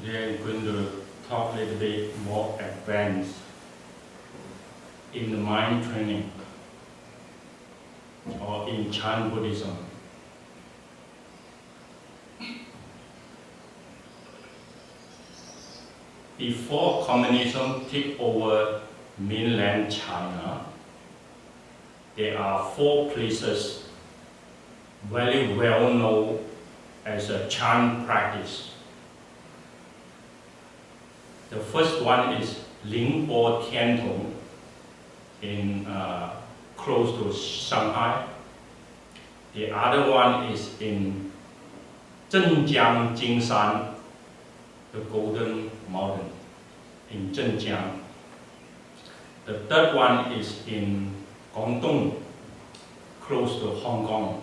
Today I'm going to talk a little bit more advanced in the mind training or in Chan Buddhism. Before communism took over mainland China, there are 4 places very well known as a Chan practice. The first one is Ningbo Tiantong in close to Shanghai. The other one is in Zhenjiang Jingshan, the Golden Mountain in Zhenjiang. The third one is in Guangdong, close to Hong Kong,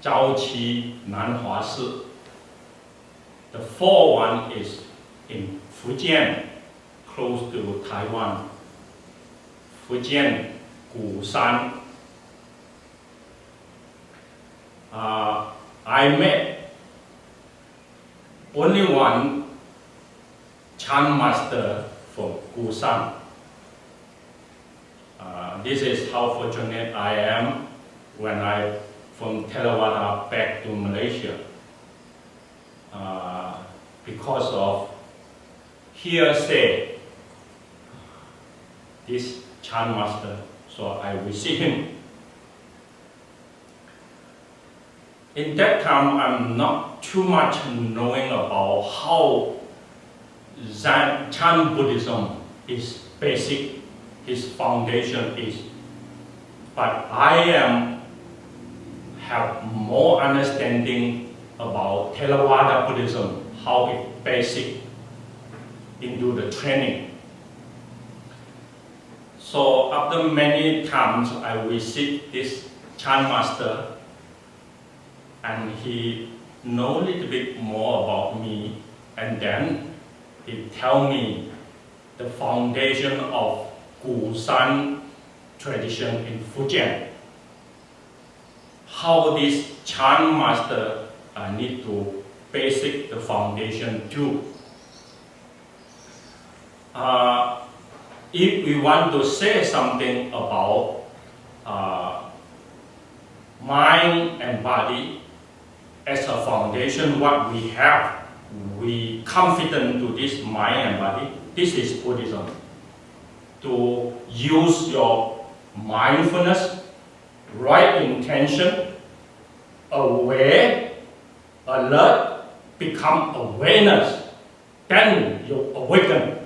Zhaoqi Nanhua Si. The fourth one is in Fujian, close to Taiwan, Fujian Gushan. I met only one Chan master from Gushan. This is how fortunate I am when I from Theravada back to Malaysia. Because of hearsay, this Chan master, so I visit him. In that time, I'm not too much knowing about how Chan Buddhism is basic, its foundation is. But I have more understanding about Theravada Buddhism, how it basic into the training. So after many times I visit this Chan master, and he know a little bit more about me, and then he tell me the foundation of Gushan tradition in Fujian. How this Chan master need to basic the foundation too. If we want to say something about mind and body as a foundation, what we have, we confident to this mind and body, this is Buddhism. To use your mindfulness, right intention, aware, alert, become awareness, then you awaken.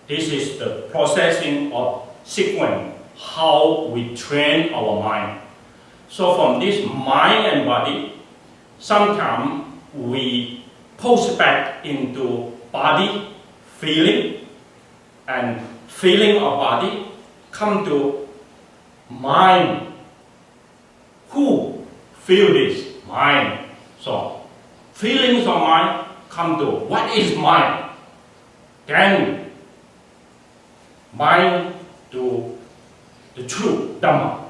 This is the processing of sequence, how we train our mind. So from this mind and body, sometimes we post back into body, feeling, and feeling of body come to mind. Who feel this? Mind. So feelings of mind come to what is mind? Then mind to the truth, Dhamma.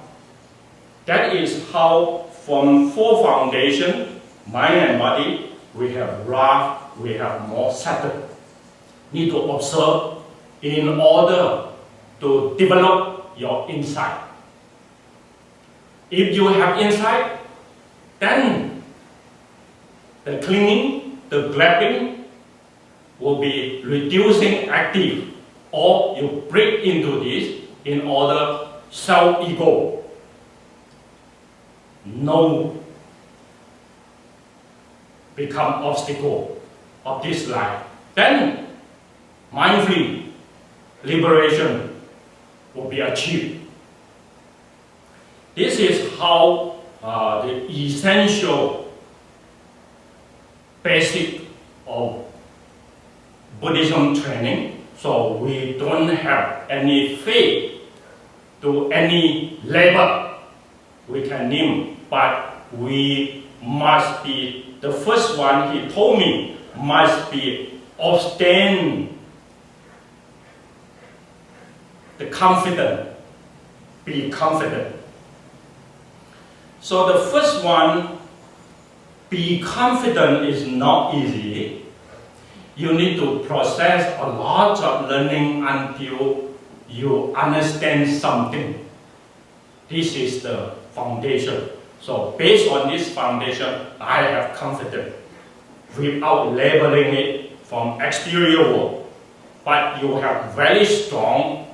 That is how from 4 foundation, mind and body, we have rough, we have more subtle. Need to observe in order to develop your insight. If you have insight, then the clinging, the grabbing will be reducing active, or you break into this in order self-ego. No become obstacle of this life. Then mind-free liberation will be achieved. This is how the essential basic of Buddhism training. So we don't have any faith to any label we can name, but we must be, the first one he told me, must be abstain the confident, be confident. So the first one, be confident is not easy. You need to process a lot of learning until you understand something. This is the foundation. So based on this foundation, I have confidence without labeling it from exterior world. But you have very strong,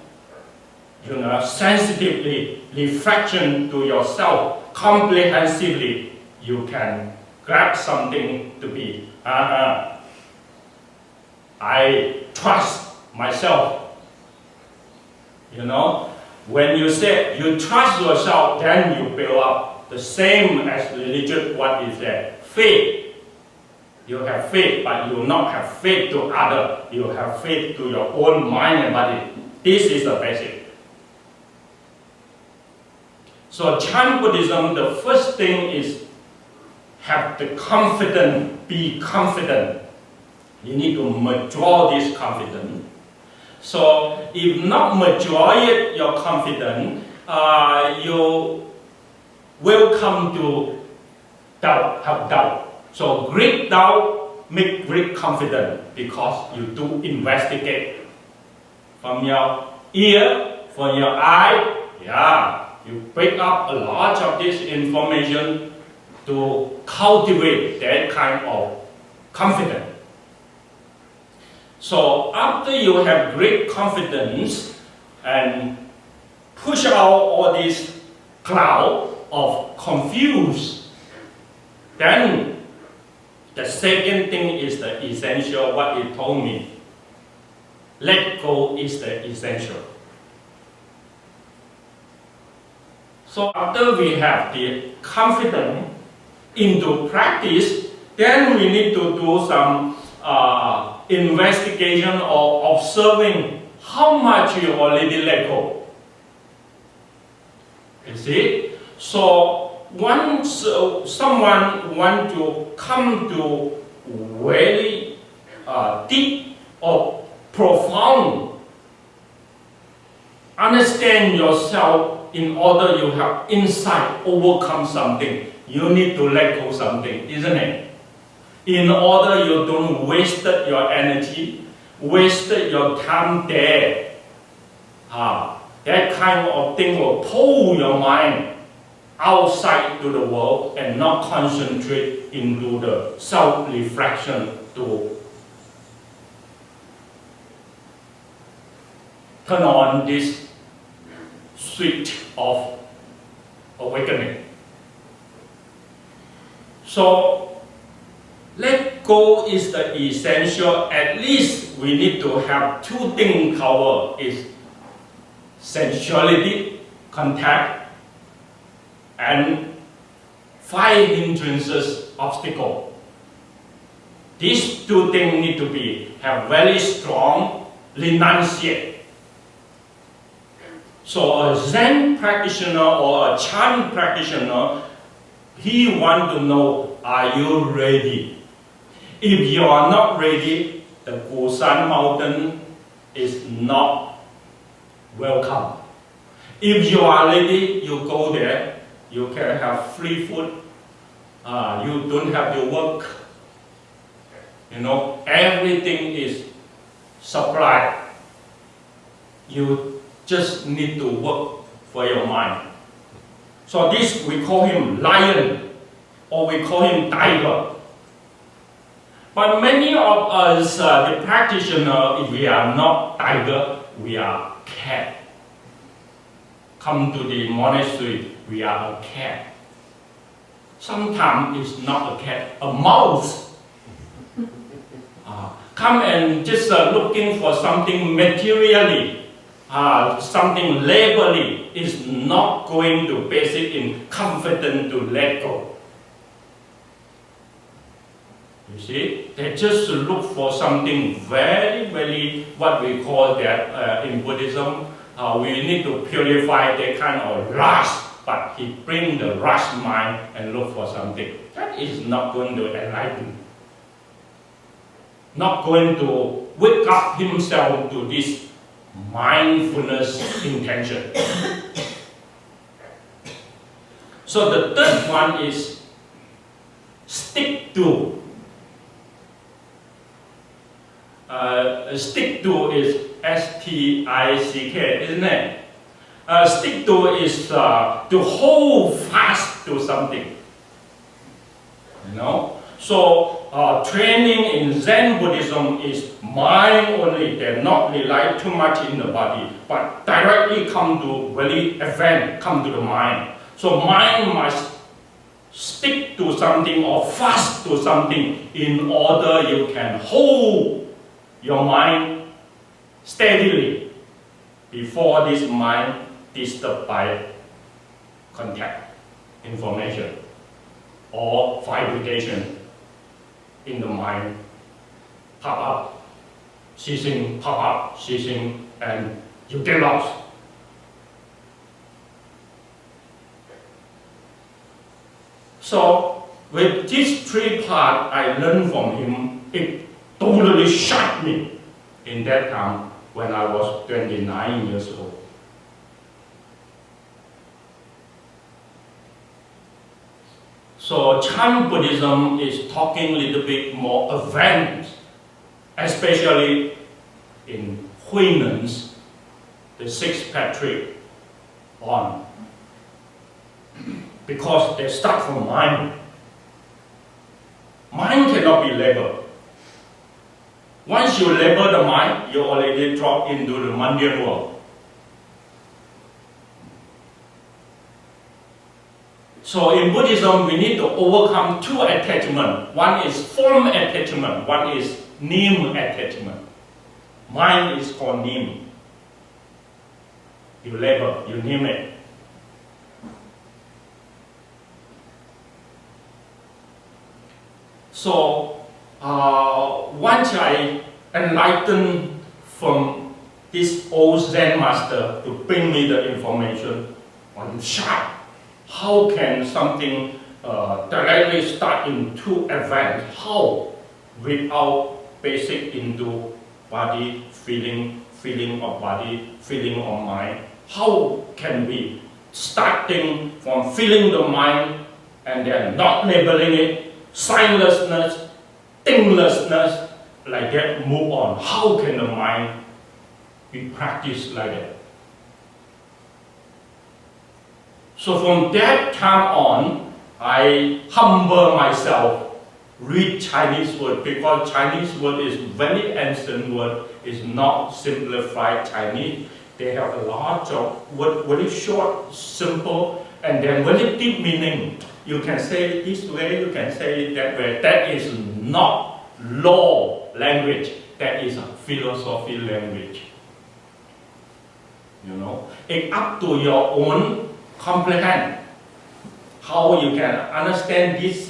sensitively reflection to yourself, comprehensively. You can grab something to be, I trust myself. When you say you trust yourself, then you build up. The same as religion, what is that? Faith. You have faith, but you will not have faith to others. You have faith to your own mind and body. This is the basic. So Chan Buddhism, the first thing is have the confidence, be confident. You need to mature this confidence. So if not mature yet your confidence, you will come to doubt, have doubt. So great doubt make great confidence because you do investigate from your ear, from your eye. You pick up a lot of this information to cultivate that kind of confidence. So after you have great confidence and push out all this cloud of confuse, then the second thing is the essential, what it told me. Let go is the essential. So after we have the confidence into practice, then we need to do some investigation or observing how much you already let go. You see? So once someone wants to come to very deep or profound understand yourself in order you have insight, overcome something, you need to let go something, isn't it? In order you don't waste your energy, waste your time there. That kind of thing will pull your mind outside to the world and not concentrate into the self-reflection to turn on this switch of awakening. So let go is the essential. At least we need to have two things covered: is sensuality, contact, and 5 hindrances, obstacle. These two things need to have very strong renunciate. So a Zen practitioner or a Chan practitioner, he wants to know, are you ready? If you are not ready, the Gusan mountain is not welcome. If you are ready, you go there, you can have free food, you don't have to work. Everything is supplied. You just need to work for your mind. So this, we call him lion, or we call him tiger. But many of us, the practitioner, if we are not tiger, we are cat. Come to the monastery, we are a cat. Sometimes it's not a cat, a mouse. Come and just looking for something materially, something labelly, is not going to basic in confidence to let go. You see, they just look for something very, very, what we call that in Buddhism, we need to purify that kind of rush, but he bring the rush mind and look for something. That is not going to enlighten. Not going to wake up himself to this mindfulness intention. So the third one is stick to. Stick to is S-T-I-C-K, isn't it? Stick to is to hold fast to something. You know? So training in Zen Buddhism is mind only. They're not rely too much in the body, but directly come to very advanced, come to the mind. So mind must stick to something or fast to something in order you can hold your mind steadily before this mind disturbed by contact, information, or vibration in the mind pop up, ceasing, pop up, ceasing, and you get lost. So with these three parts I learned from him, it totally shocked me in that time when I was 29 years old. So Chan Buddhism is talking a little bit more advanced, especially in Huinen's, the six Patrick on, because they start from mind. Mind cannot be labeled. Once you label the mind, you already drop into the mundane world. So in Buddhism, we need to overcome two attachments. One is form attachment, one is name attachment. Mind is called name. You label, you name it. So once I enlightened from this old Zen master to bring me the information, I'm shocked. How can something directly start into advance? How? Without basic into body, feeling of body, feeling of mind. How can we starting from feeling the mind and then not labeling it, signlessness, thinglessness, like that, move on? How can the mind be practiced like that? So from that time on, I humble myself, read Chinese word, because Chinese word is very ancient word, is not simplified Chinese. They have a lot of word, very short, simple, and then very deep meaning. You can say it this way, you can say it that way. That is not law language, that is a philosophy language. You know, it's up to your own comprehend how you can understand this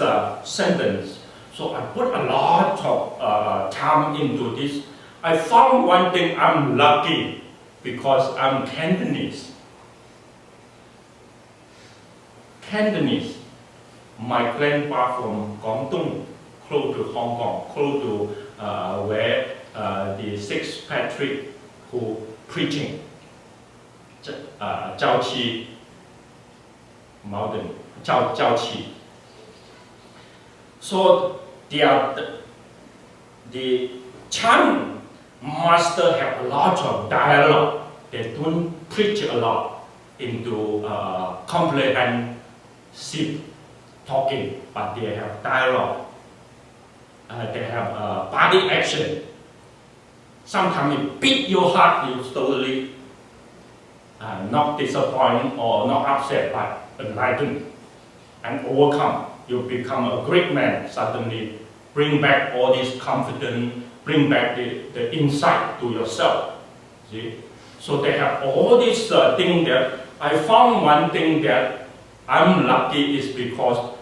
sentence. So I put a lot of time into this. I found one thing, I'm lucky because I'm Cantonese. Cantonese. My grandpa from Guangdong, close to Hong Kong, close to where the six Patrick who preaching, Zhao Qi Mountain, Zhao Qi. So the Chan master have a lot of dialogue. They don't preach a lot into comprehensive talking, but they have dialogue. They have body action. Sometimes it beat your heart, you totally not disappointed or not upset, but enlightened and overcome. You become a great man suddenly. Bring back all this confidence, bring back the insight to yourself. See? So they have all these things that I found one thing that I'm lucky is because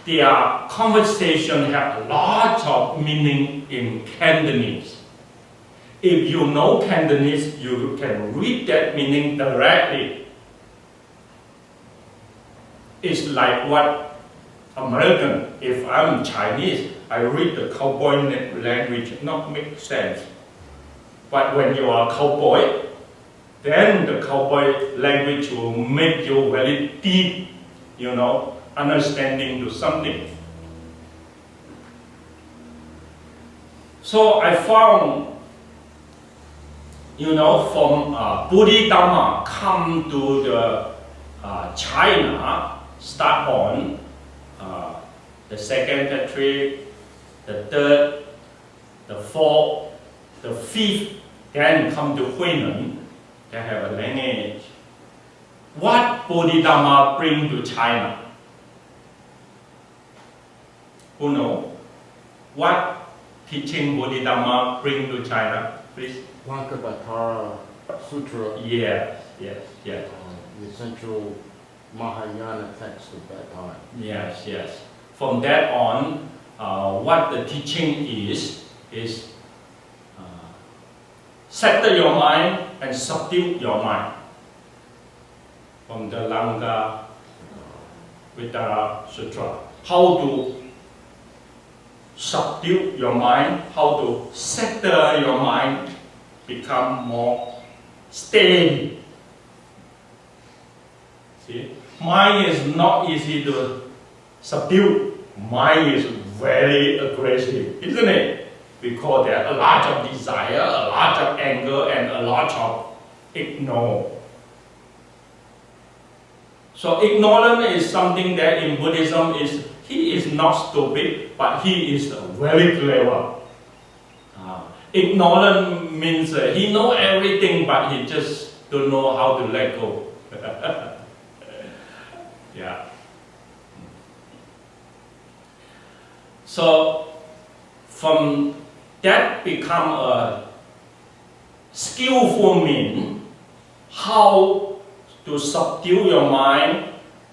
their conversation have a lot of meaning in Cantonese. If you know Cantonese, you can read that meaning directly. It's like what American, if I'm Chinese, I read the cowboy language, not make sense. But when you are a cowboy, then the cowboy language will make you very deep, you know, understanding to something. So I found, from Buddhism come to the China, start on the second century, the third, the fourth, the fifth, then come to Huinan. They have a lineage. What Bodhidharma bring to China? Who know? What teaching Bodhidharma bring to China, please? Lankavatara Sutra, Yes. the essential Mahayana text of that time. Yes. From that on, what the teaching is settle your mind and subdue your mind. From the Lankavatara Sutra, how to subdue your mind, how to settle your mind, become more steady. See, mind is not easy to subdue. Mind is very aggressive, isn't it? Because there are a lot of desire, a lot of anger, and a lot of ignorance. So ignorance is something that in Buddhism he is not stupid, but he is very clever. Ignorant means he knows everything, but he just don't know how to let go. Yeah. So from that become a skillful means how to subdue your mind,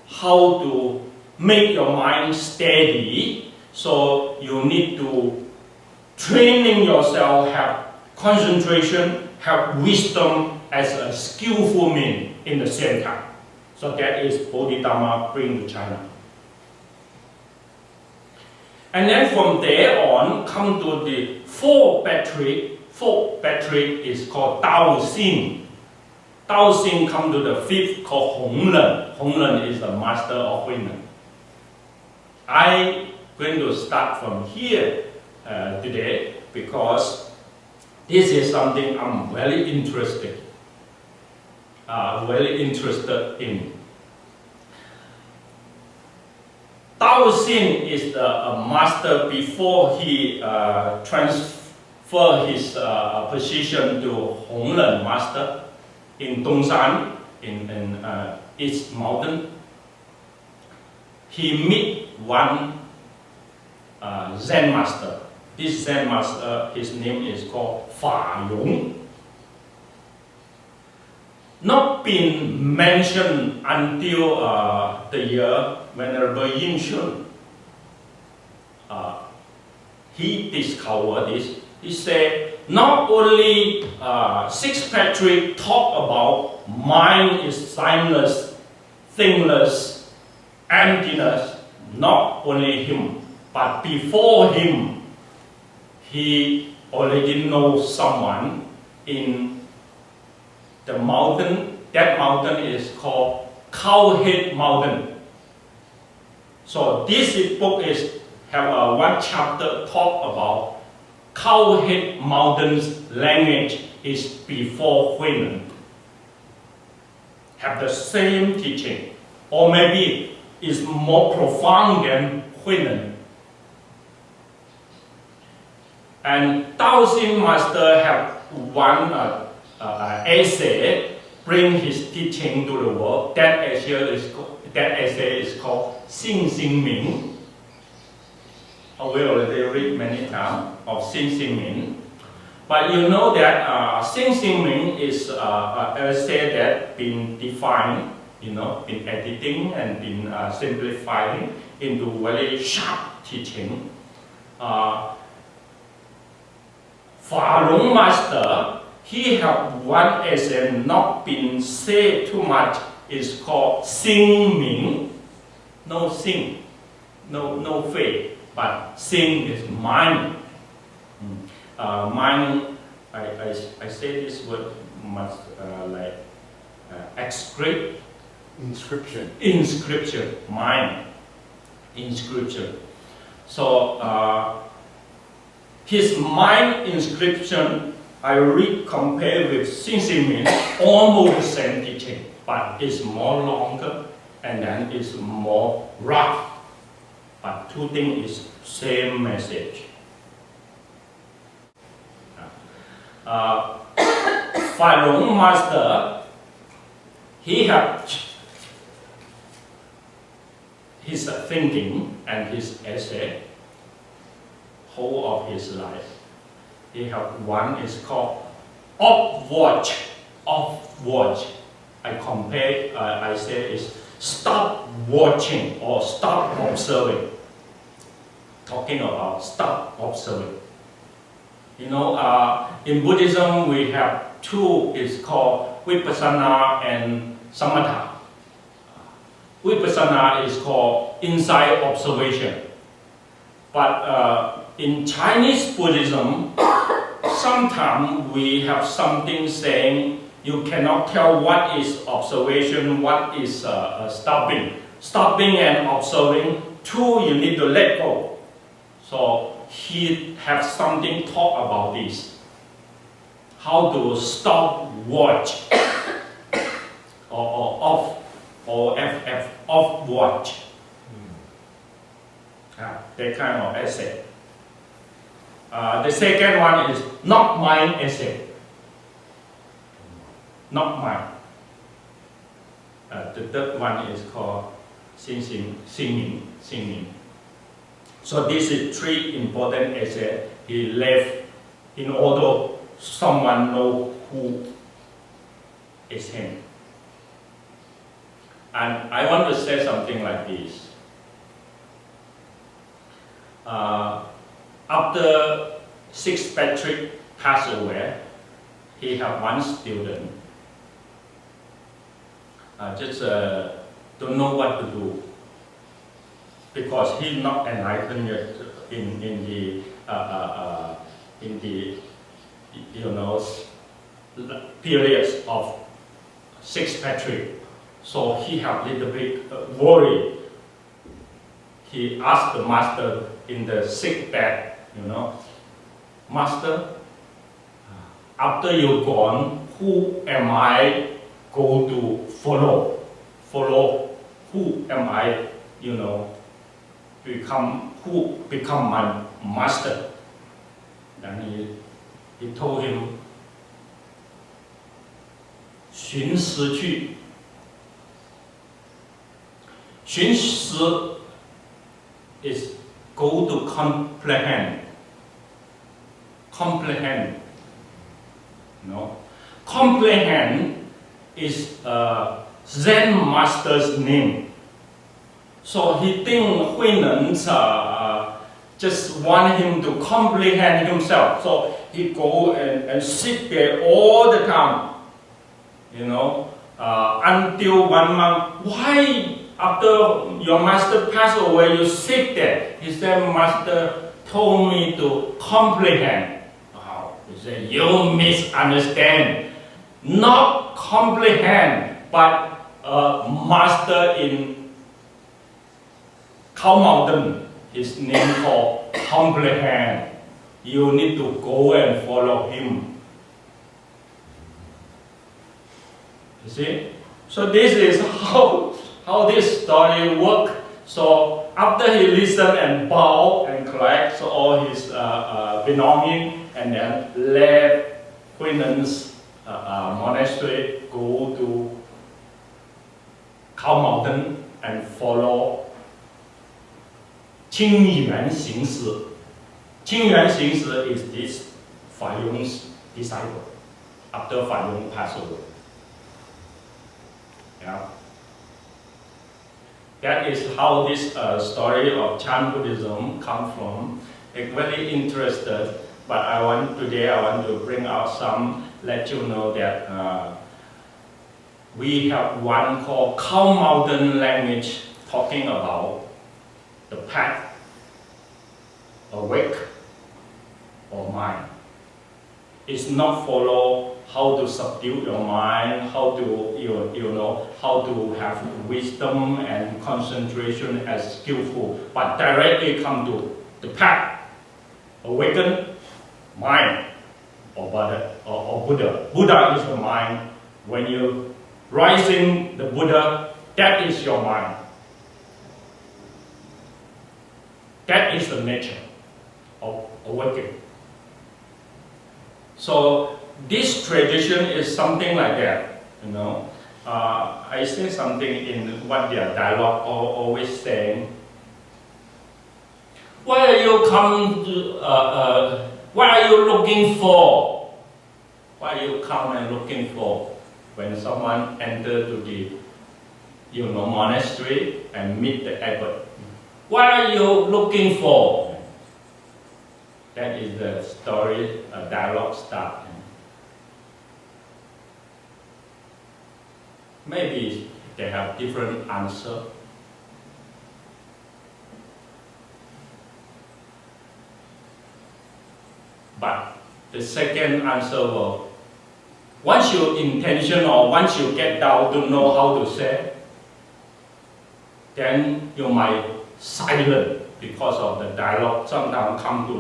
how to make your mind steady. So you need to training yourself, have concentration, have wisdom as a skillful means in the same time. So that is Bodhidharma bring to China. And then from there on, come to the fourth battery. Fourth battery is called Dao Xin. Dao Xin come to the fifth called Hong Ren. Hong Ren is the master of Huinan. I'm going to start from here today because this is something I'm very interested in. Dao Xin is the master before he transfer his position to Hong Ren master in Dongshan, in East Mountain. He meet one Zen master. This Zen master, his name is called Fa Yong. Not been mentioned until the year Venerable Yin Shun. He discovered this. He said, not only Six Patrick talk about mind is timeless, thingless, emptiness, not only him, but before him, he already knows someone in the mountain. That mountain is called Cowhead Mountain. So this book have one chapter talk about Cowhead Mountain's language is before Huinan. Have the same teaching, or maybe is more profound than Huinan. And Dao Xin master have one essay bring his teaching to the world. That essay is called Xin Xin Ming. We already read many times of Xin Xin Ming. But you know that Xin Xin Ming is an essay that been defined, been editing and been simplifying into very sharp teaching. Fa Long master, he have one essay not been said too much. It's called Xing Ming. No Xing, no faith, but Xing is mind. Mind. I say this word much like inscription, mind, inscription. So his mind inscription, I read compare with Shinsimin, almost the same teaching, but it's more longer and then it's more rough. But two things is same message. Phai Long Master, he had his thinking and his essay whole of his life. He have one is called off watch. I compare, I say is stop watching or stop observing. Talking about stop observing. You know, in Buddhism we have two, it's called Vipassana and Samatha. Vipassana is called inside observation. But in Chinese Buddhism, sometimes we have something saying you cannot tell what is observation, what is stopping. Stopping and observing, two you need to let go. So he have something talk about this. How to stop watch or off or off watch. That kind of essay. The second one is not mind essay. Not mind. The third one is called singing. So this is three important essays he left in order someone know who is him. And I want to say something like this. After Sixth Patrick passed away, he had one student. Just don't know what to do because he's not enlightened yet in the periods of Sixth Patrick. So he had a little bit worried. He asked the master in the sick bed, Master, after you're gone, who am I go to follow? Who am I, become my master? And he told him, 寻思去. 寻思 is go to comprehend. Comprehend is Zen master's name. So he think Huineng just want him to comprehend himself. So he go and sit there all the time, until 1 month. Why after your master passed away you sit there? He said, Master told me to comprehend. He said, you misunderstand. Not comprehend, but master in Khao Mountain, his name called comprehend. You need to go and follow him. You see? So this is how this story works. So after he listened and bowed and collected all his belongings and then left Huinen's monastery, go to Khao Mountain and follow 清源行师. 清源行师 is this Phai Lung's disciple after Phai Lung passed away. Yeah. That is how this story of Chan Buddhism comes from. I'm very interested, but today I want to bring out some, let you know that we have one called Khao Mountain language talking about the path, awake or mind. It's not follow how to subdue your mind, how to how to have wisdom and concentration as skillful, but directly come to the path, awaken mind or Buddha. Buddha is the mind. When you rising the Buddha, that is your mind. That is the nature of awakening. So this tradition is something like that, you know. I say something in what their dialogue always saying. What are you come to? What are you looking for? What are you come and looking for when someone enter to the monastery and meet the abbot? What are you looking for? That is the story, dialogue start. Maybe they have different answer. But the second answer will, once your intention or once you get down to know how to say, then you might silent because of the dialogue. Sometimes come to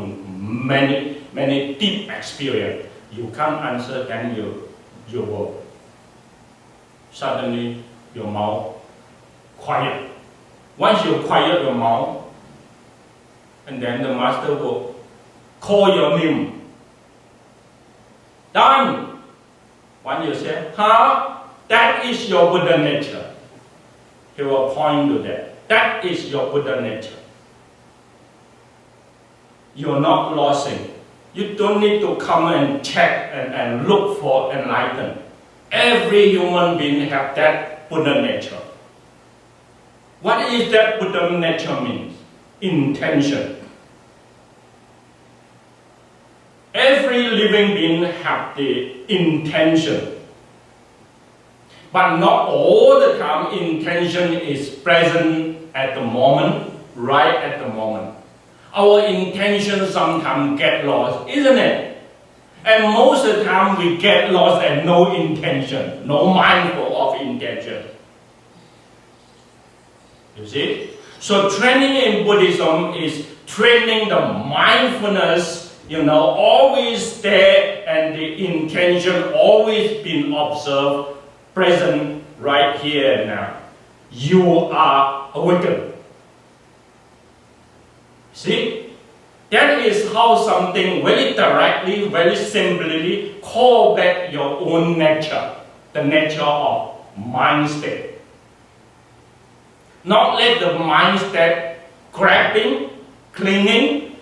many deep experience. You can't answer, then you will suddenly your mouth quiet. Once you quiet your mouth, and then the master will call your name. Done. When you say, that is your Buddha nature. He will point to that. That is your Buddha nature. You are not losing. You don't need to come and check and look for enlightenment. Every human being have that Buddha nature. What is that Buddha nature means? Intention. Every living being have the intention. But not all the time intention is present at the moment, right at the moment. Our intention sometimes get lost, isn't it? And most of the time we get lost and no intention, no mindful of intention. You see? So training in Buddhism is training the mindfulness, always there, and the intention always being observed, present right here and now. You are awakened. See? That is how something very directly, very simply call back your own nature, the nature of mind state. Not let the mind state grabbing, clinging,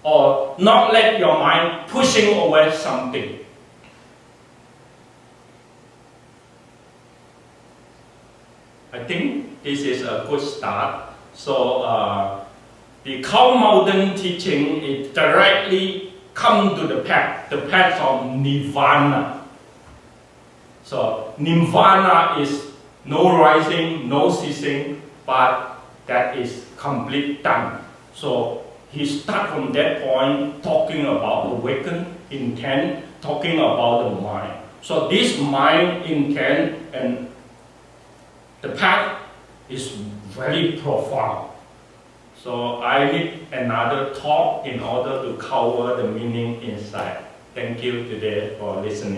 or not let your mind pushing away something. I think this is a good start. So the Cow Mountain teaching is directly come to the path of Nirvana. So Nirvana is no rising, no ceasing, but that is complete done. So he start from that point talking about awaken, intent, talking about the mind. So this mind, intent, and the path is very profound. So I need another talk in order to cover the meaning inside. Thank you today for listening.